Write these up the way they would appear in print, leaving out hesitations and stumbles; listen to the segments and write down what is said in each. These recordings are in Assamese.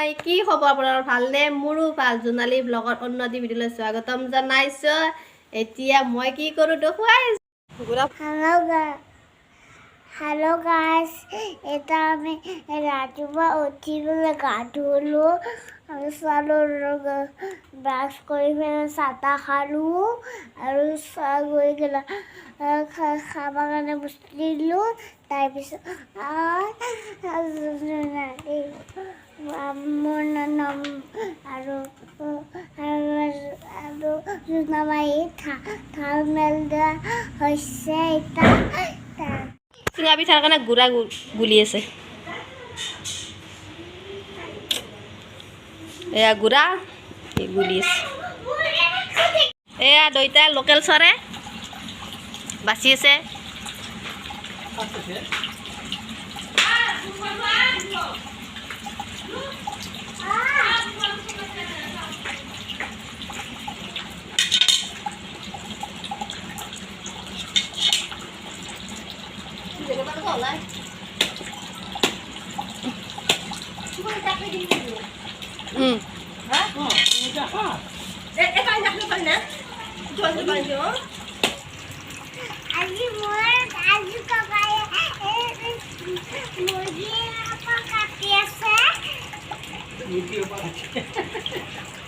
হাই কি খবৰ আপোনাৰ ভালনে মোৰো ভাল জোনালী ব্লগৰ উন্নতি ভিডিঅ'লৈ স্বাগতম জনাইছো এতিয়া মই কি কৰো দেখুৱাই हेलो गाइस এটা আমি ৰাতিপুৱা উঠি পেলাই গা ধুলো আৰু চালো ব্ৰাছ কৰি পেলাই চাহ খালো আৰু চাহ গৈ গেলা খাব কাৰণে বস্তু দিলো তাৰপিছত মোৰ নাম আৰু জোনাবাই থাল মেল দিয়া হৈছে এটা চুঙা পিঠাৰ কাৰণে গুড়া গুলি আছে এয়া গুড়া গুলি আছে এয়া দুইটা লোকেল চৰে বাচি আছে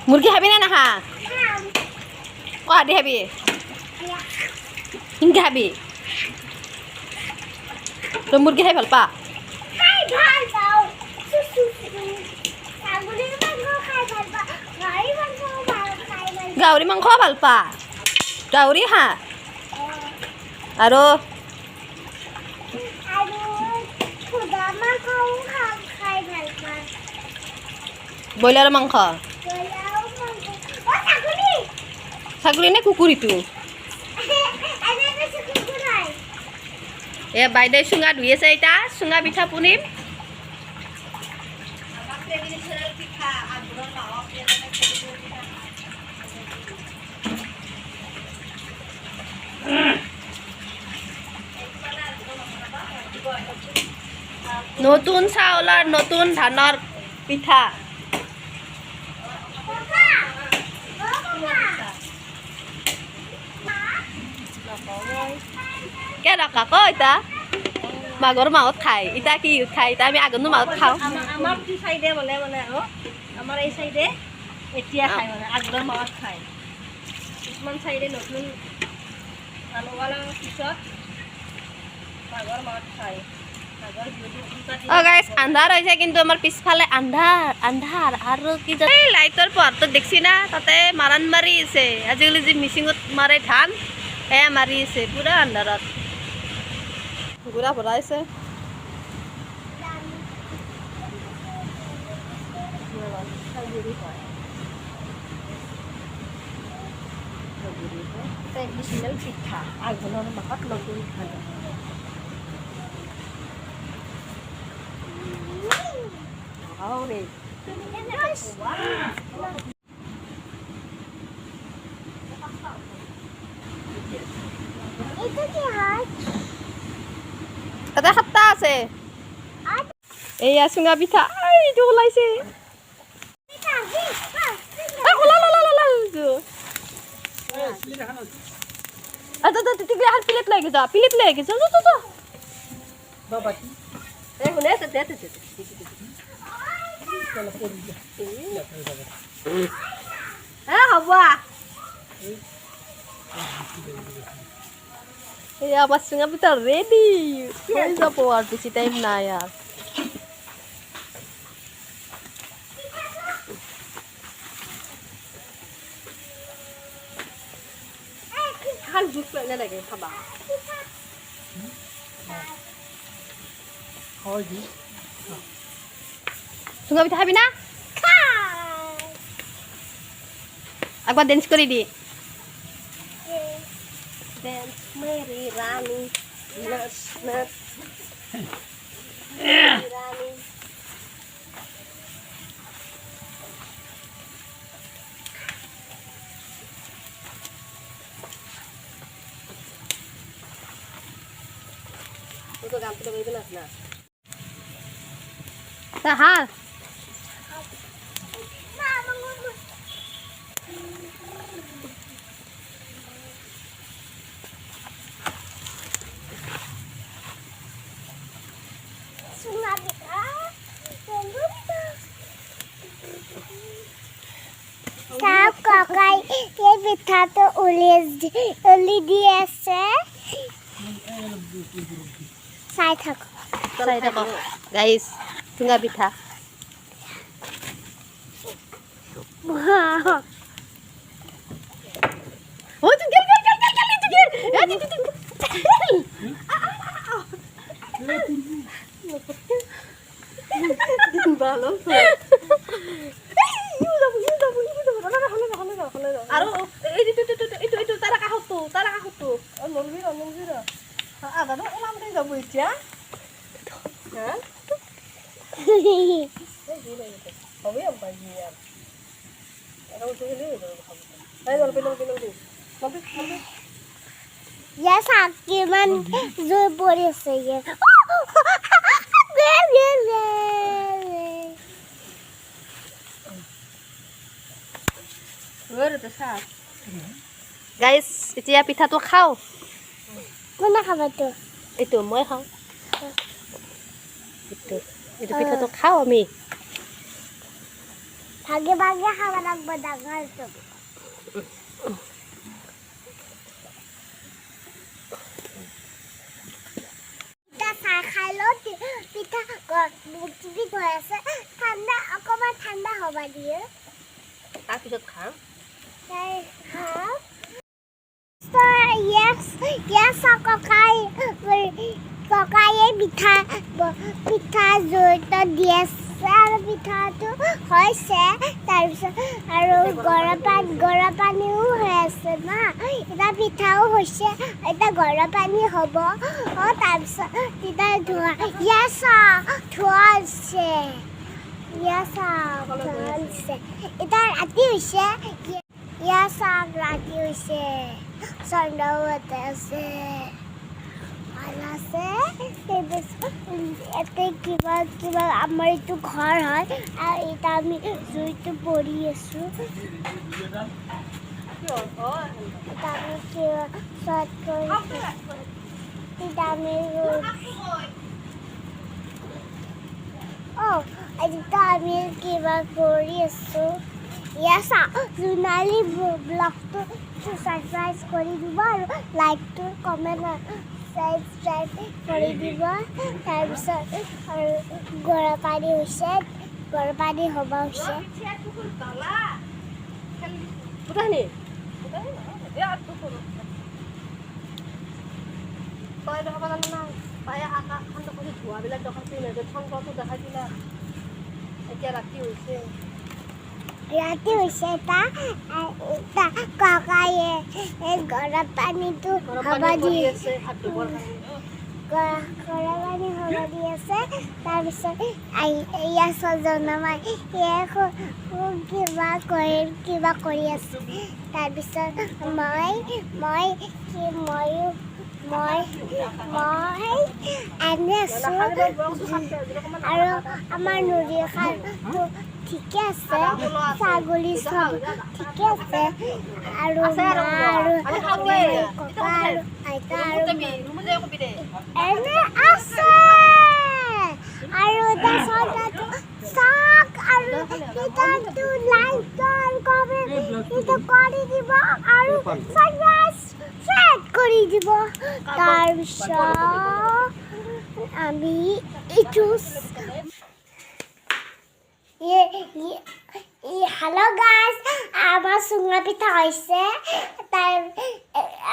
মুৰ্গী খাবি নে নাখা দি খাবি হিংকে খাবি তই মুৰ্গী খাই ভাল পা গাহৰি মাংস ভাল পা গাহৰি খা আৰু ব্ৰইলাৰ মাংস ছাগলী নে কুকুৰীটো এ বাইদেউ চুঙা ধুই আছে এতিয়া চুঙা পিঠা পুনিম নতুন চাউলৰ নতুন ধানৰ পিঠা কে ৰখা ক ইতা মাঘৰ মাহত খাই ইতা কি খাই ইতা আমি আঘোণ মাহত খাওঁ আমাৰ চাইডে বলে আমাৰ এই চাইডে এতিয়া খায় মানে আঘোণ মাহত খায় কিছুমান চাইডে নতুন আলুৱালা পিছত মাঘৰ মাহত খায় গাইছ আন্ধাৰ হৈছে কিন্তু আমাৰ পিছফালে আন্ধাৰ আৰু কি লাইটৰ পোহৰটো দেখছি না তাতে মাৰাণ মাৰি আছে আজিকালি যি মিচিঙত মাৰে ধান এয়া মাৰি আছে পুৰা আন্ধাৰত গুড়া ভৰাইছে ট্ৰেডিশ্যনেল পিঠা আঘোণৰ মাহত নতুন ধান তাতে সাতটা আছে এইয়া চুঙা পিঠা এইটো ওলাইছে প্লেট লাগি যা প্লেট লাগি যা হ'ব এয়া আমার চুঙা পিঠা রেডি হয়ে যাবো আর বেশি টাইম নাই আর খান জুস পেলে লাগে খাবা চুঙা পিঠা খাবি না একবার ডেন্স করে দি Dance Mary Rani Nut Rani Itu gampang itu nak. Sahal. ককাই এই পিঠাটো উলি দি আছে চাই থাকক চাই থাকক গাইজ চুঙা পিঠা আৰু এইটো তাৰা কাষতো আদানো ওলাম দে যাব এতিয়া হা হবে আম্পাই ইয়াৰ এটা উঠে গেলে এই গল্প ইয়া চাক কিমান জোৰ পৰি আছে ইয়াৰ গাইজ এতিয়া পিঠাটো খাওঁ কোনে খাবতো এইটো মই খাওঁ এইটো পিঠাটো খাওঁ আমি ভাগে ভাগে খাব লাগিব ডাঙৰটো চাহ খাই লওঁ পিঠা মুক্তি হৈ আছে ঠাণ্ডা অকণমান ঠাণ্ডা হ'ব দিয়ে তাৰপিছত খাওঁ ককায়ে পিঠা জড়িত দি আছে আৰু পিঠাটো হৈছে তাৰপিছত আৰু গৰম পানীও হৈ আছে না এতিয়া পিঠাও হৈছে এতিয়া গৰম পানী হ'ব তাৰপিছত তেতিয়া ধোৱা ধোৱা হৈছে এতিয়া ৰাতি হৈছে ৰাতি হৈছে চন্দ্ৰৱতে আছে ভাল আছে ইয়াতে কিবা আমাৰ এইটো ঘৰ হয় আৰু এতিয়া আমি জুইটো পৰি আছোঁ এতিয়া আমি কিবা চট কৰিছোঁ এতিয়া আমি এতিয়া আমি কিবা কৰি আছোঁ জোনালী ব্লগটো ছাবস্ক্ৰাইব কৰি দিব আৰু লাইকটো কমেণ্ট ছাবস্ক্ৰাইব কৰি দিব তাৰপিছত আৰু গৰম পানী হৈছে গৰম পানী হ'ব হৈছে ধোৱাবিলাক দেখাইছিল চন্দ্ৰটো দেখাইছিলা এতিয়া ৰাতি হৈছে এটা ককায়ে গৰম পানীটো হ'ব দি আছে গৰম পানী হ'ব দি আছে তাৰপিছত এয়া ছজনমাই কিবা কৰি আছে তাৰপিছত মই এনে আছোঁ আৰু আমাৰ নদীৰ খালটো ঠিকে আছে ছাগলী চব ঠিকে আছে আৰু মা আৰু ককা আৰু আইতা আৰু এনে আছে আৰু চাওক আৰু ভিডিঅ'টো লাইক কমেণ্ট কৰি দিব আৰু শ্বেয়াৰ কৰি দিব তাৰপিছত আমি এইটো হেল্ল' গাইজ আমাৰ চুঙা পিঠা হৈছে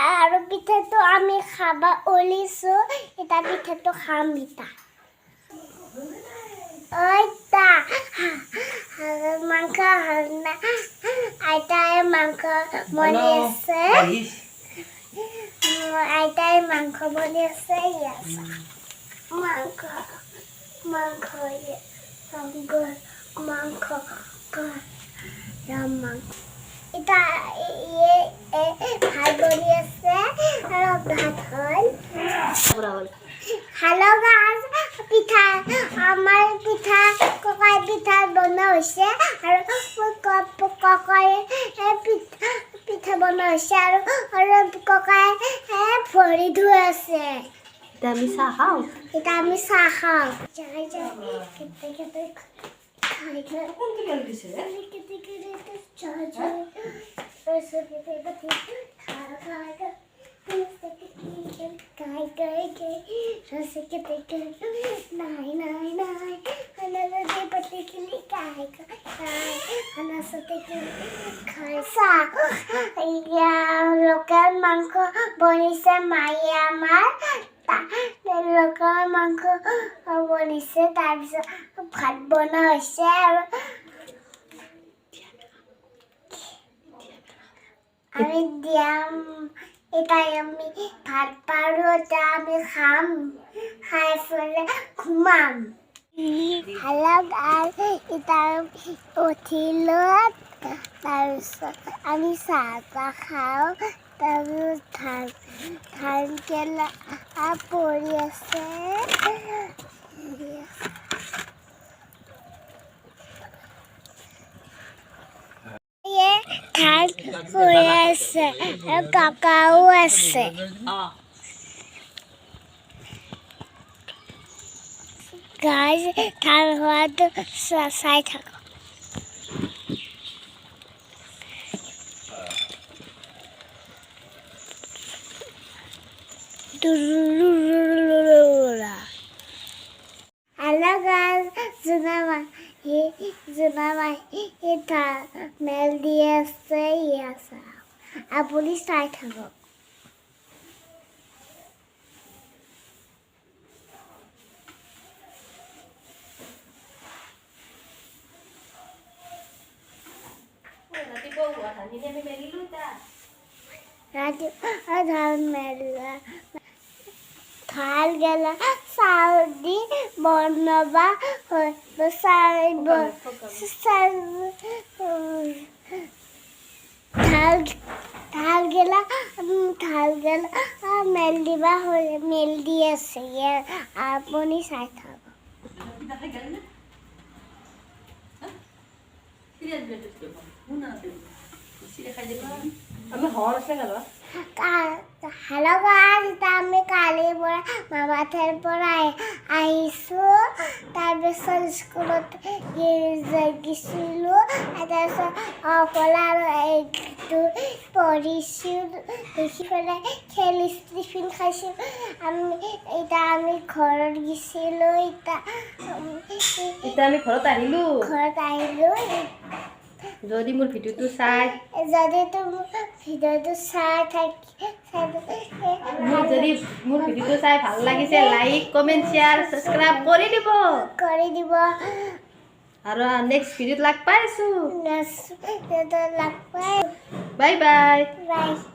আৰু পিঠাটো আমি খাব ওলাইছোঁ এতিয়া পিঠাটো খাম পিঠা মাংস আইতাই মাংস বনাই আছে আইতাই মাংস বনাই আছে মাংস এটা ভাত বনি আছে আৰু ভাত হ'ল হেল্ল' গাইজ পিঠা আমাৰ ককাই পিঠা বনোৱা হৈছে আৰু ককায়ে পিঠা বনোৱা হৈছে আৰু ককাই ভৰি ধুই আছে এতিয়া আমি চাহ খাওঁ এতিয়া আমি চাহ খাওঁ লোকেল মাংস বনিছে মায়ে আমাৰ লোকেল মাংস বনিছে তাৰপিছত ভাত বনোৱা হৈছে আৰু আমি দিয়াম এটা আমি ভাত পাৰো এটা আমি খাম খাই পেলাই ঘুমাম হেল্ল' গাইজ এটা উঠিলো তাৰপিছত আমি চাহ তাহ খাওঁ তাৰপিছত ধান কেলা পৰি আছে ধান পৰি আছে কাকাও আছে গাইজ ধান হোৱাটো চাই থাকক Hello guys, Junamai, এটা মেল দি আছে ইয়াছা আপুনি চাই থাকক ৰাতিপুৱা ধান মেলা ধান গেলা চাউল বনাবা ধান গেলা মেল দিবা মেল দি আছে আপুনি চাই থাকক আমি হল আছে গেল হেল্ল' গাইজ এতিয়া আমি কালিৰ পৰা মামাঠাইৰ পৰা আহিছোঁ তাৰপিছত স্কুলত গৈছিলোঁ তাৰপিছত অকলে আৰু এইটো পঢ়িছোঁ দেখি পেলাই খেলিছোঁ টিফিন খাইছোঁ এতিয়া আমি ঘৰত গৈছিলোঁ এতিয়া আমি ঘৰত আহিলোঁ যদি মোৰ ভিডিঅ'টো চাই যদি মোৰ ভিডিঅ'টো চাই যদি মোৰ ভিডিঅ'টো চাই ভাল লাগিছে লাইক কমেণ্ট শ্বেয়াৰ ছাবস্ক্ৰাইব কৰি দিব আৰু নেক্সট ভিডিঅ'ত লগ পাইছোঁ লগ পাই বাই বাই বাই